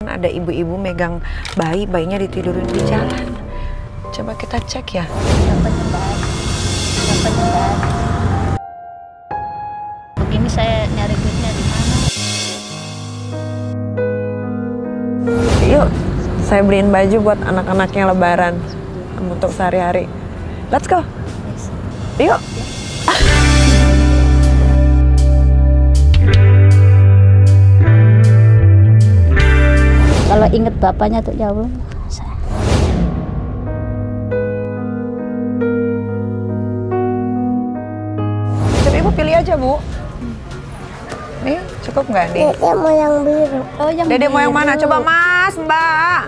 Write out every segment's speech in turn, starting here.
Ada ibu-ibu megang bayinya ditidurin di jalan. Coba kita cek ya. Begini saya nyari duitnya di mana? Yuk, saya beliin baju buat anak-anaknya lebaran untuk sehari-hari. Let's go. Yuk. Kalau inget bapaknya tuh ya Allah. Coba Ibu pilih aja, Bu. Nih, cukup nggak nih? Dede mau yang biru. Oh, yang Dede mau yang biru. mana? Coba Mas, Mbak.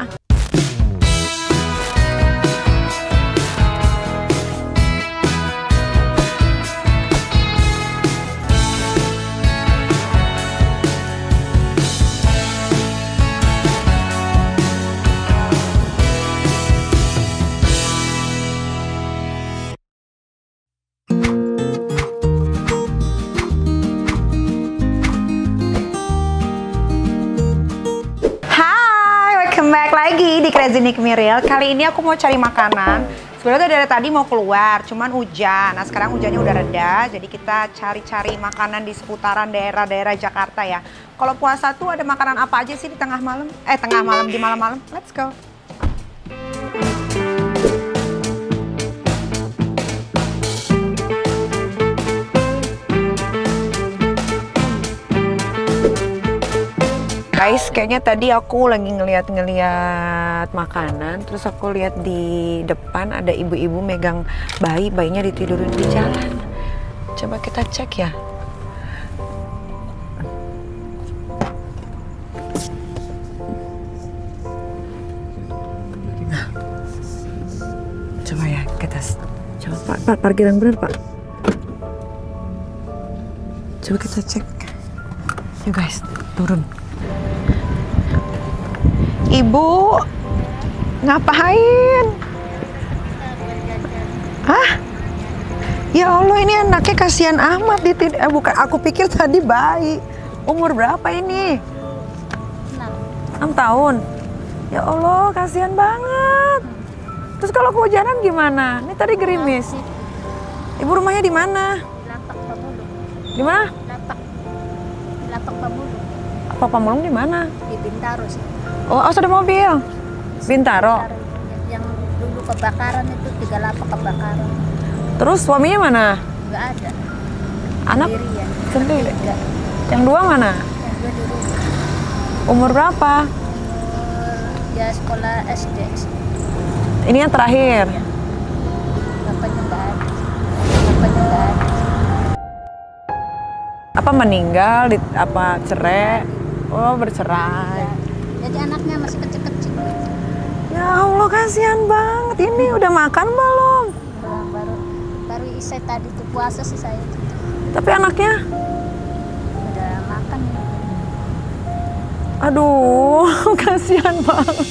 Welcome back lagi di Crazy Nick Miril. Kali ini aku mau cari makanan. Sebenarnya dari tadi mau keluar, cuman hujan. Nah sekarang hujannya udah reda, jadi kita cari-cari makanan di seputaran daerah-daerah Jakarta ya. Kalau puasa tuh ada makanan apa aja sih di tengah malam? Di malam-malam. Let's go. Guys, kayaknya tadi aku lagi ngeliat makanan, terus aku lihat di depan ada ibu-ibu megang bayinya ditidurin di jalan. Coba kita cek ya. Nah, coba ya kita coba Pak, parkir yang benar Pak. Coba kita cek. Yuk guys, turun. Ibu, ngapain? Hah? Ya Allah, ini anaknya kasihan amat. Bukan, aku pikir tadi bayi. Umur berapa ini? 6 tahun. Ya Allah, kasihan banget. Terus kalau kehujanan gimana? Ini tadi gerimis. Ibu rumahnya di mana? Lapak Pamulung. Di mana? Lapak Pamulung. Apa Pamulung di mana? Di Bintaro sih. Oh, ada mobil. Bintaro. Yang dulu kebakaran itu 3 lapak kebakaran. Terus suaminya mana? Nggak ada. Anak Sendirian. sendiri. Nggak. Yang dua mana? Yang dua di rumah. Umur berapa? Ya sekolah SD. Ini yang terakhir. Bapaknya nggak ada. Apa meninggal? Apa cerai? Oh, bercerai. Ya. Jadi anaknya masih kecil-kecil. Ya Allah, kasihan banget. Ini udah makan belum? Baru isai tadi tuh puasa sih saya. Tapi anaknya? Udah makan. Aduh, kasihan banget.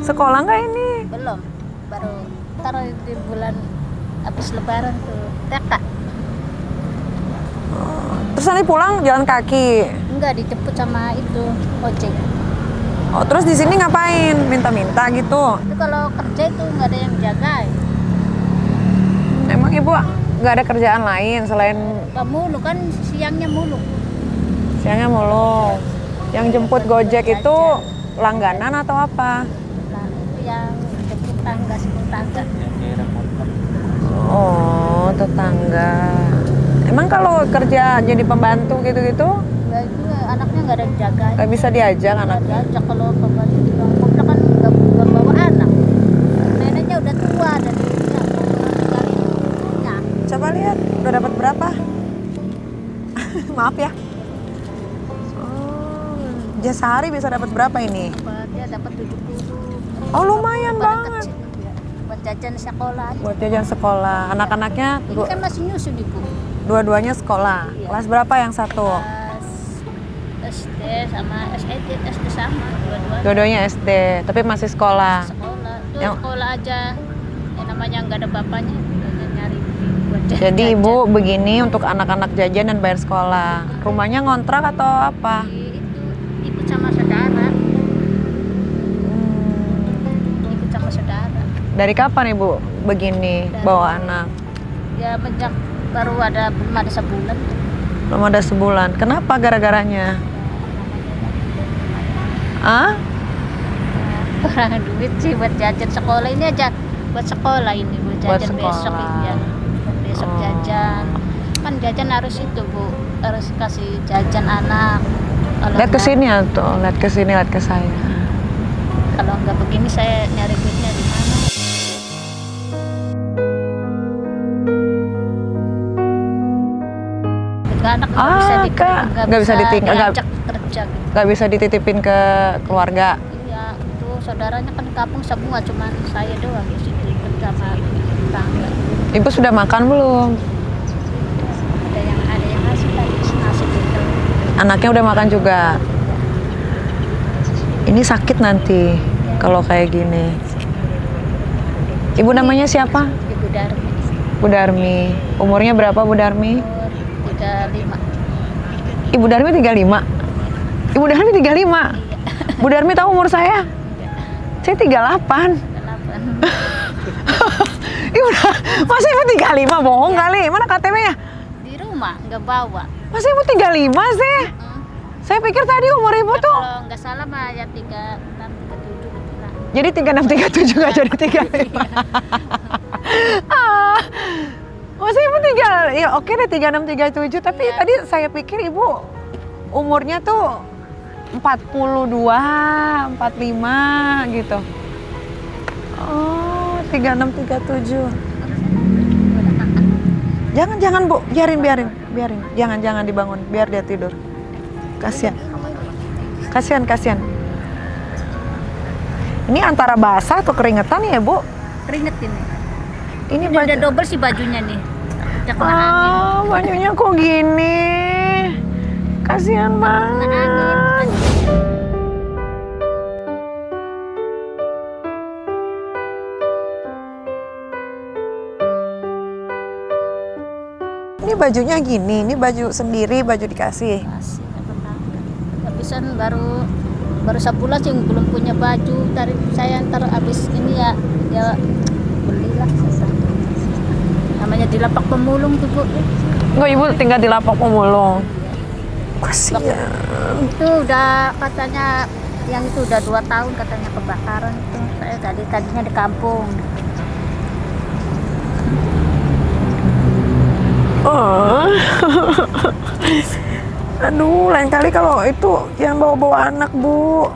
Sekolah nggak ini? Belum. Baru taruh di bulan habis lebaran tuh. TK. Terus nanti pulang jalan kaki? Enggak, dijemput sama itu ojek. Oh, terus di sini ngapain? Minta-minta gitu? Itu kalau kerja itu nggak ada yang jaga. Emang Ibu nggak ada kerjaan lain selain Mulu kan siangnya mulu. siangnya mulu? Yang jemput Gojek itu langganan atau apa? Nah, itu yang jemput tangga, sepuluh tangga. Oh, tetangga. Emang kalau kerja jadi pembantu gitu-gitu Enggak, itu anaknya nggak ada yang jaga. nggak bisa diajak Nggak anaknya? diajak kalau pembantu di bang Kopla kan nggak bawa anak. Neneknya udah tua dan dia tinggalin ibunya. Coba lihat, udah dapat berapa? Maaf ya. Oh, dia sehari bisa dapat berapa ini? Dia dapat 70. Oh, lumayan Barang banget. kecil, ya. Buat jajan sekolah. Buat jajan sekolah. Anak-anaknya Ini kan masih nyusu di Bu. dua-duanya sekolah. Iya. Kelas berapa yang satu? Kelas SD sama SD sama dua-duanya. Dua-duanya SD, tapi masih sekolah. Sekolah tuh Yang- sekolah aja yang namanya nggak ada bapaknya, dia nyari buat Jadi ibu begini untuk anak-anak jajan dan bayar sekolah. Rumahnya ngontrak atau apa? Ikut sama saudara. Ikut sama saudara. Dari kapan ibu begini bawa anak? Ya belum ada sebulan. Belum ada sebulan. Kenapa gara-garanya? Ah? Kurang duit sih buat jajan sekolah ini aja. Buat sekolah ini, buat jajan besok ya. Besok jajan. Kan jajan harus itu Bu, harus kasih jajan anak. Lihat ke sini ya tuh, lihat ke sini, lihat ke saya. Kalau nggak begini saya nyari duitnya di mana? Anak nggak bisa ditinggal, nggak bisa dititipin ke keluarga. Iya, itu saudaranya kan di kampung semua, cuman saya doang di situ ikut sama tetangga. Ibu sudah makan belum? Ada yang nasi gitu. Anaknya udah makan juga. Ini sakit nanti kalau kayak gini. Ibu namanya siapa? Ibu Darmi. Bu Darmi. Umurnya berapa Bu Darmi? 35. Ibu Darmi 35? Ibu Darmi 35? Iya. Bu Darmi tahu umur saya? Saya 38. Ibu, masa ibu 35? Bohong kali. Mana KTP-nya? Di rumah, nggak bawa. Masa ibu 35 sih? Saya pikir tadi umur ibu tuh. Kalau nggak salah mah ya 36, 37 gitu lah. Jadi 36, 37 nggak jadi 35. Masa ibu ya oke deh 36, 37. Tapi tadi saya pikir ibu umurnya tuh 42, 45 gitu. Oh, 36, 37. Jangan Bu, biarin. Jangan dibangun, biar dia tidur. Kasihan. Ini antara basah atau keringetan ya Bu? Keringet ini. Ini udah double sih bajunya nih. Udah kena angin. Bajunya kok gini? Kasihan banget. Kena angin. Ini bajunya gini, ini baju sendiri, baju dikasih. Habisan baru sebulan sih belum punya baju. Dari saya ntar habis ini ya belilah sesuatu. Namanya di lapak pemulung tuh Bu. Enggak, ibu tinggal di lapak pemulung. Kasihan. Itu udah katanya yang itu udah 2 tahun katanya kebakaran itu. Saya tadinya di kampung. Oh. Aduh, lain kali kalau itu yang bawa anak Bu.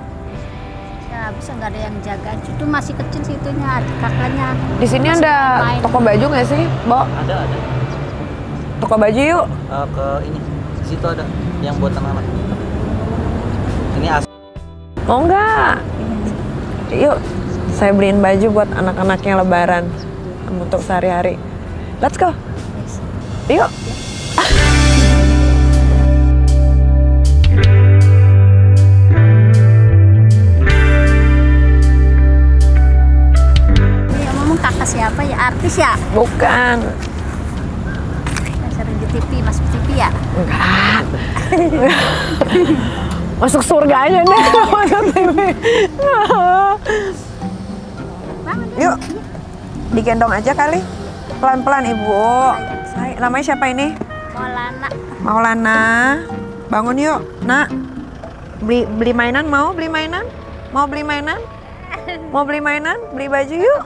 Ya bisa nggak ada yang jaga. Itu masih kecil sih itunya, kakaknya. Di sini ada toko baju nggak sih, Bo? Ada. Toko baju yuk. Ke ini, situ ada yang buat anak-anak. Ini Mau nggak? Yuk, saya beliin baju buat anak-anaknya Lebaran untuk sehari-hari. Let's go. Yuk. Ini ngomong kakak siapa ya? Artis ya? Bukan. Yang sering di TV, masuk TV ya? Enggak. Masuk surga aja deh. Masuk TV. Yuk. Digendong aja kali. Pelan-pelan Ibu. Namanya siapa ini? Maulana. Bangun yuk, Nak. Beli mainan mau? Beli mainan? Mau beli mainan? Mau beli mainan? Beli baju yuk.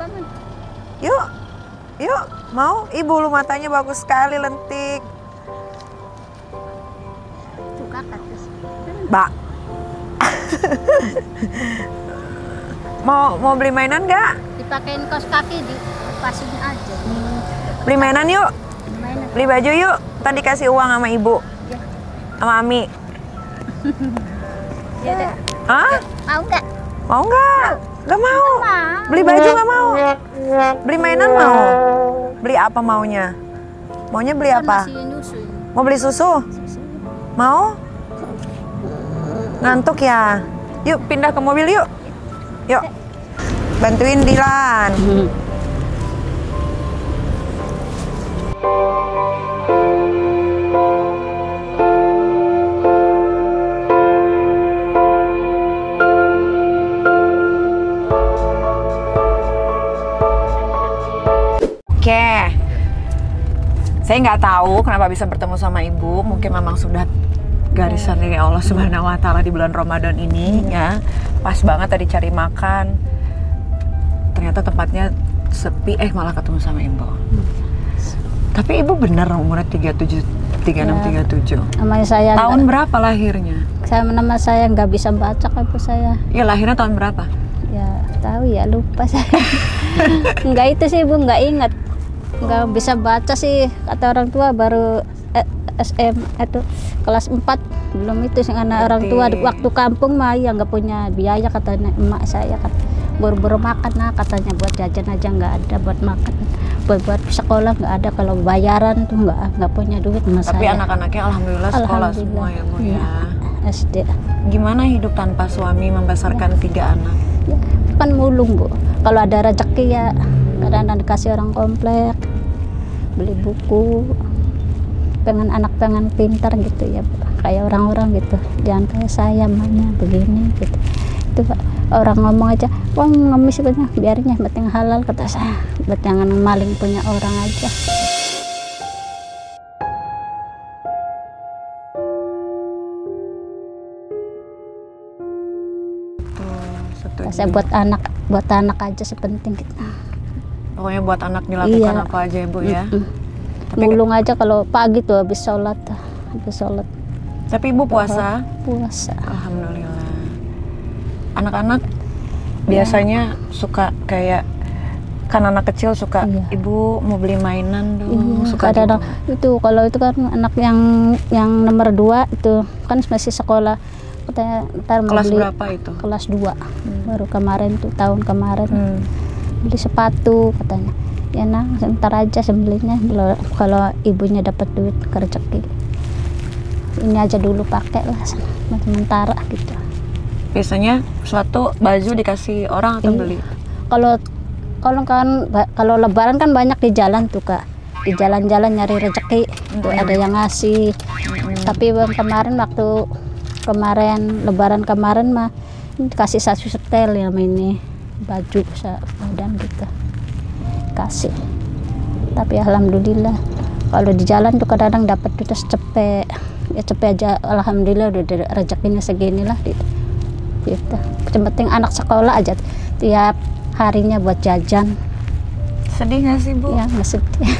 Yuk. Mau? Ibu lu matanya bagus sekali, lentik. Tuh kakak terus. Mbak. Mau beli mainan nggak? Dipakein kaos kaki, dipasin aja. Beli mainan yuk. Beli baju yuk. Tadi kasih uang sama ibu. Ya. Sama Ami. Ya deh. Hah? Mau nggak? Mau nggak? Nggak mau. Beli baju nggak mau. Beli mainan mau. Beli apa maunya? Maunya beli apa? Masih nyusu. Mau beli susu? Mau? Ngantuk ya? Yuk pindah ke mobil yuk. Yuk. Bantuin Dilan. Oke, saya nggak tahu kenapa bisa bertemu sama ibu. Mungkin memang sudah garisan dari Allah Subhanahu Wa Taala di bulan Ramadan ini ya. Pas banget tadi cari makan. Ternyata tempatnya sepi, malah ketemu sama ibu. Tapi ibu bener umurnya 36, 37. Namanya saya Tahun berapa lahirnya? nama saya nggak bisa baca ibu saya. Ya lahirnya tahun berapa? Ya tahu ya, lupa saya. Enggak itu sih ibu, nggak ingat. Nggak bisa baca sih, kata orang tua baru SM itu kelas 4 belum itu sih, karena orang tua waktu kampung mah ya nggak punya biaya, katanya emak saya kan buru-buru makan katanya, buat jajan aja nggak ada, buat makan buat sekolah nggak ada, kalau bayaran tuh nggak punya duit sama Tapi saya. anak-anaknya alhamdulillah sekolah semua ya Bu ya. SD. Gimana hidup tanpa suami membesarkan 3 anak? Ya, kan mulung Bu, kalau ada rezeki ya kadang-kadang dikasih orang komplek, beli buku, pengen pintar gitu ya, kayak orang-orang gitu, jangan kayak saya mamanya begini gitu. Itu orang ngomong aja, wah ngemis banyak, biarin ya, penting halal, kata saya, buat jangan maling punya orang aja. Saya buat anak aja sepenting gitu. Pokoknya buat anak dilakukan apa aja ya Bu ya. Mulung aja kalau pagi tuh habis sholat. Tapi ibu puasa? Puasa. Alhamdulillah. Anak-anak biasanya suka kayak, kan anak kecil suka, ibu mau beli mainan dong. Suka kadang itu, kalau itu kan anak yang nomor 2 itu kan masih sekolah. Katanya ntar mau kelas beli, berapa itu? Kelas 2. Baru kemarin tuh, tahun kemarin. Beli sepatu katanya. Ya nah, ntar aja sembelinya kalau ibunya dapat duit rezeki. Ini aja dulu pakai lah sementara gitu. Biasanya suatu baju dikasih orang atau beli? Kalau lebaran kan banyak di jalan tuh Kak. Di jalan-jalan nyari rezeki. Tuh ada yang ngasih. Tapi kemarin lebaran kemarin mah kasih satu setel yang ini baju badan gitu kasih. Tapi alhamdulillah kalau di jalan tuh kadang dapat udah cepet aja, alhamdulillah udah rezekinya segini lah gitu. Yang penting anak sekolah aja tiap harinya buat jajan. Sedih nggak sih Bu? Ya nggak sedih.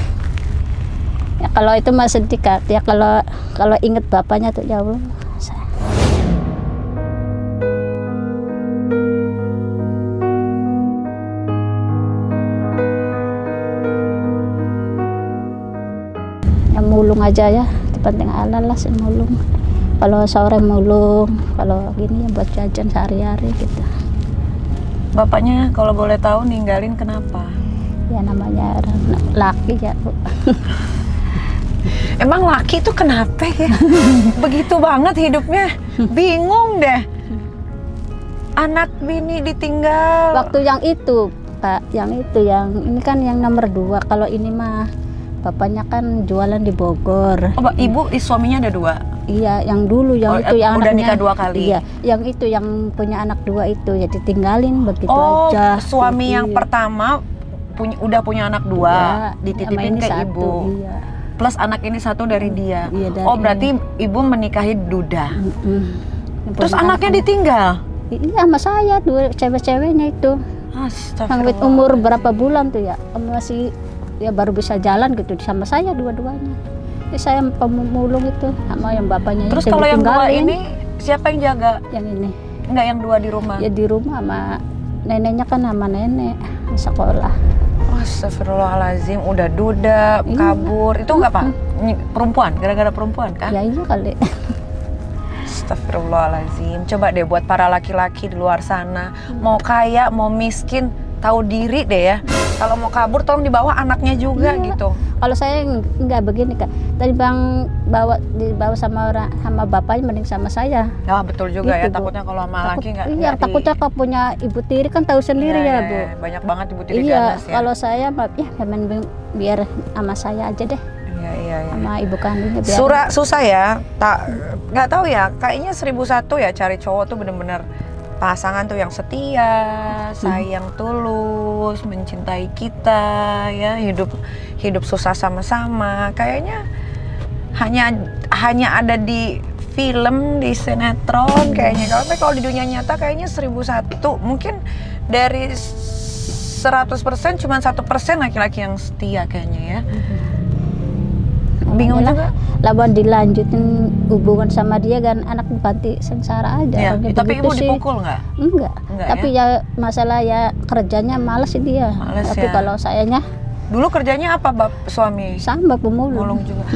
Ya kalau itu mah sedih Kak, ya kalau inget bapaknya tuh ya Allah. Mulung aja ya, penting halal lah sih mulung. Kalau sore mulung, kalau gini ya buat jajan sehari-hari gitu. Bapaknya kalau boleh tahu ninggalin kenapa? Ya namanya laki ya Bu. Emang laki tuh kenapa ya? Begitu banget hidupnya, bingung deh. Anak bini ditinggal. Waktu yang itu Pak, yang ini kan yang nomor 2. Kalau ini mah bapaknya kan jualan di Bogor. Oh, ibu suaminya ada 2? Iya, yang dulu yang itu yang udah anaknya, nikah 2 kali. Iya, yang itu yang punya anak 2 itu ya ditinggalin begitu Oh, aja. suami yang pertama udah punya anak 2, ya, dititipin ke ibu. Iya. Plus anak ini 1 dari dia. Iya, dari berarti ibu menikahi duda. Terus anaknya anaknya ditinggal? Iya, sama saya 2 cewek-ceweknya itu. Sampai umur berapa bulan tuh ya? Masih ya baru bisa jalan gitu sama saya dua-duanya. Saya pemulung itu sama yang bapaknya. Terus kalau yang 2 ini siapa yang jaga? Yang ini. Enggak, yang 2 di rumah? Ya di rumah sama neneknya, kan sama nenek di sekolah. Astagfirullahaladzim, udah duda, kabur. Itu enggak Pak? Perempuan, gara-gara perempuan kan? Ya iya kali. Astagfirullahaladzim. Coba deh buat para laki-laki di luar sana, mau kaya, mau miskin, tahu diri deh ya. Kalau mau kabur tolong dibawa anaknya juga gitu. Kalau saya nggak begini Kak. Tadi Bang dibawa sama bapaknya mending sama saya. Ya betul juga Gitu, ya, Bu. takutnya kalau sama laki nggak. Iya, takutnya kalau punya ibu tiri kan tahu sendiri ya, Bu. Banyak banget ibu tiri Iya, ganas ya. kalau saya ya biar sama saya aja deh. Iya. Sama ibu kandungnya biar. Susah ya. Nggak tahu ya, kayaknya 1001 ya cari cowok tuh bener-bener pasangan tuh yang setia, sayang tulus, mencintai kita ya, hidup susah sama-sama. Kayaknya hanya ada di film, di sinetron kayaknya. Tapi kalau di dunia nyata kayaknya 1001 mungkin dari 100% cuma 1% laki-laki yang setia kayaknya ya. Bingung juga. Lawan dilanjutin hubungan sama dia kan anak panti sengsara aja. Ya, tapi ibu dipukul nggak? Enggak. Tapi ya masalah ya kerjanya males sih dia. Males tapi ya. kalau sayanya Dulu kerjanya apa suami? sama pemulung. Mulung juga.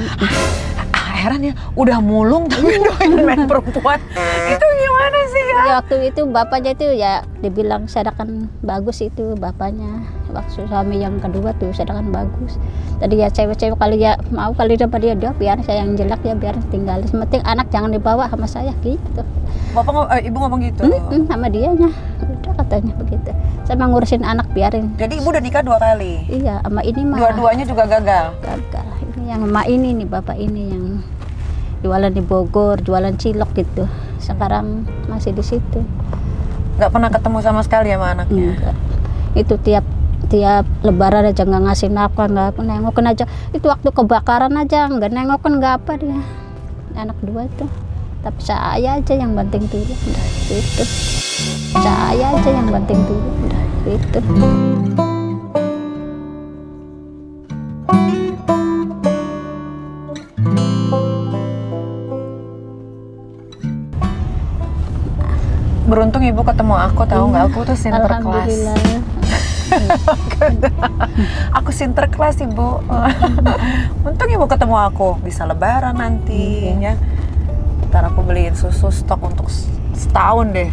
Heran ya, udah mulung tapi doain main perempuan. Itu gimana sih ya? Ya waktu itu bapaknya itu ya dibilang sedangkan bagus itu bapaknya. Waktu suami yang kedua tuh sedangkan bagus. Tadi ya cewek-cewek kali ya mau kali dapat dia biar saya yang jelek ya biar tinggal. Penting anak jangan dibawa sama saya gitu. Ibu ngomong gitu? Sama dianya. Udah katanya begitu. Saya mau ngurusin anak biarin. Jadi ibu udah nikah 2 kali? Iya, sama ini mah. Dua-duanya juga gagal? Gagal. Ini yang sama ini nih bapak ini yang jualan di Bogor, jualan cilok gitu. Sekarang masih di situ. Nggak pernah ketemu sama sekali sama anaknya? Enggak. Itu tiap lebaran aja nggak ngasih nafkah, nggak nengokin aja. Itu waktu kebakaran aja nggak nengokin, nggak apa dia. Anak dua itu. Tapi saya aja yang banting dulu. Udah itu. Saya aja yang banting dulu. Udah itu. Beruntung ibu ketemu aku, tahu nggak? Aku tuh sinterklas. Alhamdulillah. Aku sinterklas ibu. Untung ibu ketemu aku, bisa lebaran nanti ya. Ntar aku beliin susu stok untuk setahun deh,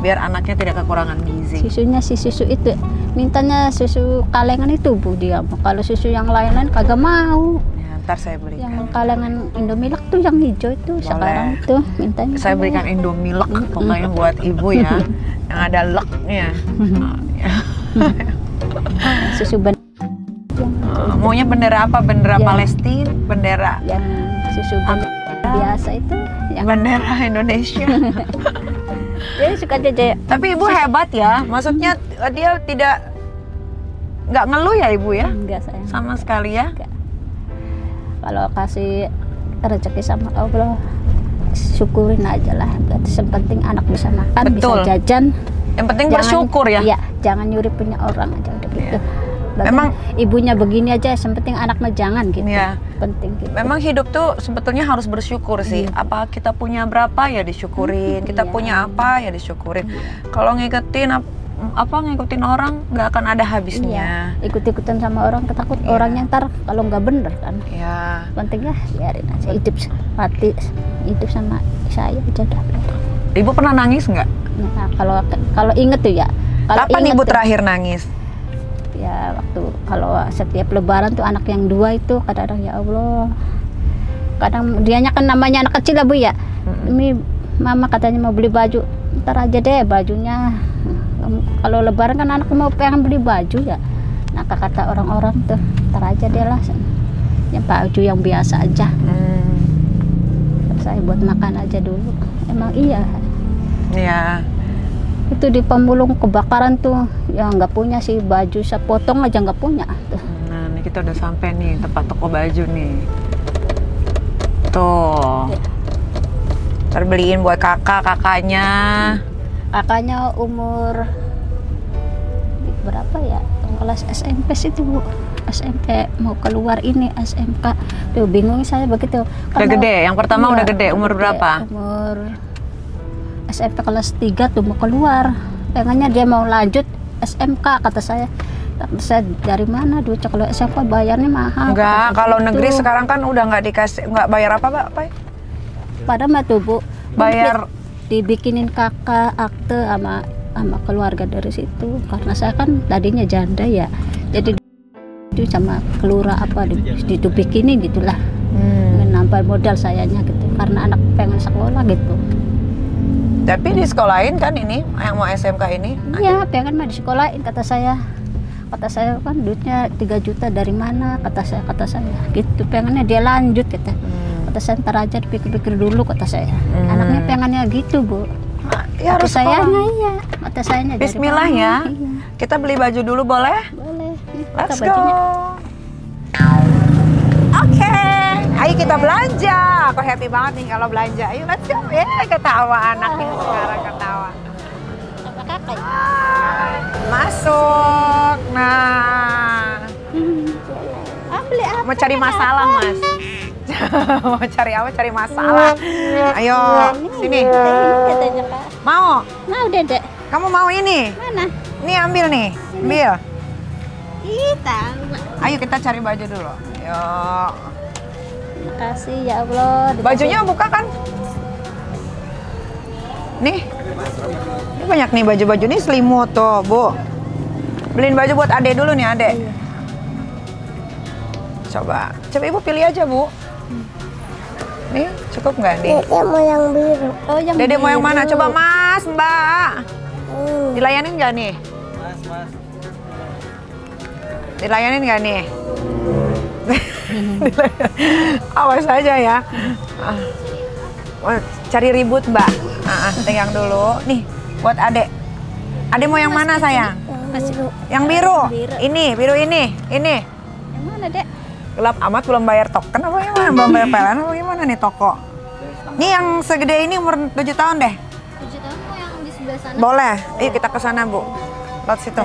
biar anaknya tidak kekurangan gizi. Susunya susu itu, mintanya susu kalengan itu Bu dia. Kalau susu yang lain-lain kagak mau. Ya, ntar saya belikan. Yang kalengan Indomilk tuh yang hijau itu. Boleh. Sekarang tuh mintanya. Saya berikan Indomilk pokoknya buat ibu ya, yang ada leknya. Susu maunya bendera apa? Bendera Palestina, bendera yang susu biasa itu, yang bendera Indonesia. Dia suka aja. Tapi ibu hebat ya, maksudnya dia nggak ngeluh ya ibu ya? Enggak sayang. Sama sekali ya? Enggak. Kalau kasih rezeki sama Allah, syukurin aja lah. Berarti yang penting anak bisa makan, Betul. bisa jajan. Yang penting bersyukur ya? Iya, jangan nyuri punya orang aja udah gitu. Memang ibunya begini aja, yang penting anak mah jangan gitu. Ya. Penting gitu. Memang hidup tuh sebetulnya harus bersyukur sih. Apa kita punya berapa ya disyukurin, kita punya apa ya disyukurin. Kalau ngikutin orang nggak akan ada habisnya. Ikut-ikutan sama orang ketakut orangnya ntar kalau nggak bener kan. Iya. Pentingnya biarin aja hidup sama saya aja dah. Ibu pernah nangis nggak? Nah, kalau inget tuh ya. Kapan ibu terakhir nangis? Ya waktu kalau setiap lebaran tuh anak yang dua itu kadang-kadang ya Allah. Kadang dianya kan namanya anak kecil lah Bu ya. Ini mama katanya mau beli baju. Ntar aja deh bajunya. Kalau lebaran kan anak mau pengen beli baju ya. Nah kata orang-orang tuh ntar aja deh lah. Yang baju yang biasa aja. Saya buat makan aja dulu. Emang iya. Iya. Itu di pemulung kebakaran tuh yang nggak punya sih baju sepotong aja nggak punya tuh. Nah ini kita udah sampai nih tempat toko baju nih. Tuh. Terbeliin buat kakaknya. Kakaknya umur berapa ya? Kelas SMP sih tuh Bu. SMP mau keluar ini SMK. Tuh bingung saya begitu. Udah gede, yang pertama udah gede. Umur berapa? Umur SMP kelas 3 tuh mau keluar. Pengennya dia mau lanjut SMK kata saya. Kata saya dari mana duit kalau SMK bayarnya mahal. Enggak, kalau negeri sekarang kan udah nggak dikasih, nggak bayar apa Pak? Padahal mah tuh Bu. Bayar dibikinin kakak akte sama sama keluarga dari situ, karena saya kan tadinya janda ya, jadi itu sama kelura apa dibikinin gitulah, nambah modal sayanya gitu, karena anak pengen sekolah gitu. Tapi di sekolahin kan ini yang mau SMK ini? Iya, pengen mah di sekolahin kata saya kan duitnya 3 juta dari mana, kata saya gitu, pengennya dia lanjut kata saya, ntar aja dipikir-pikir dulu kata saya. Anaknya pengennya gitu Bu. Ya harus sayanya iya, kata sayanya. Bismillah ya. Iya. Kita beli baju dulu boleh? Boleh. Let's go. Oke, ayo kita belanja. Aku happy banget nih kalau belanja. Ayo let's go. Ketawa anaknya sekarang ketawa. Sama kakak. Masuk. Nah. Beli apa? Mau cari masalah Mas. Mau cari apa? Cari masalah. Ayo sini. Katanya Kak. Mau? Mau Dedek. Kamu mau ini? Mana? Nih ambil nih. Ambil. Tahu. Ayo kita cari baju dulu. Yuk. Makasih ya Allah. Bajunya buka kan? Nih. Ini banyak nih baju-baju nih selimut tuh, Bu. Beliin baju buat Ade dulu nih, Ade. Iya. Coba Ibu pilih aja, Bu. Nih, cukup nggak nih? Dede mau yang biru. Oh, yang Dede mau yang biru. mana? Coba Mas, Mbak. Dilayanin nggak nih? Mas. Dilayanin nggak nih? Awas aja ya. Cari ribut, Mbak. Pegang dulu. Nih, buat Ade. Ade mau yang mana, sayang? Biru. Yang biru. Biru. Ini, biru ini. Ini. Yang mana, Dek? Gelap amat belum bayar token apa gimana? Belum bayar PLN apa gimana nih toko? Nih yang segede ini umur 7 tahun deh. 7 tahun mau yang di sebelah sana. Boleh. Ayo kita ke sana, Bu. Lewat situ.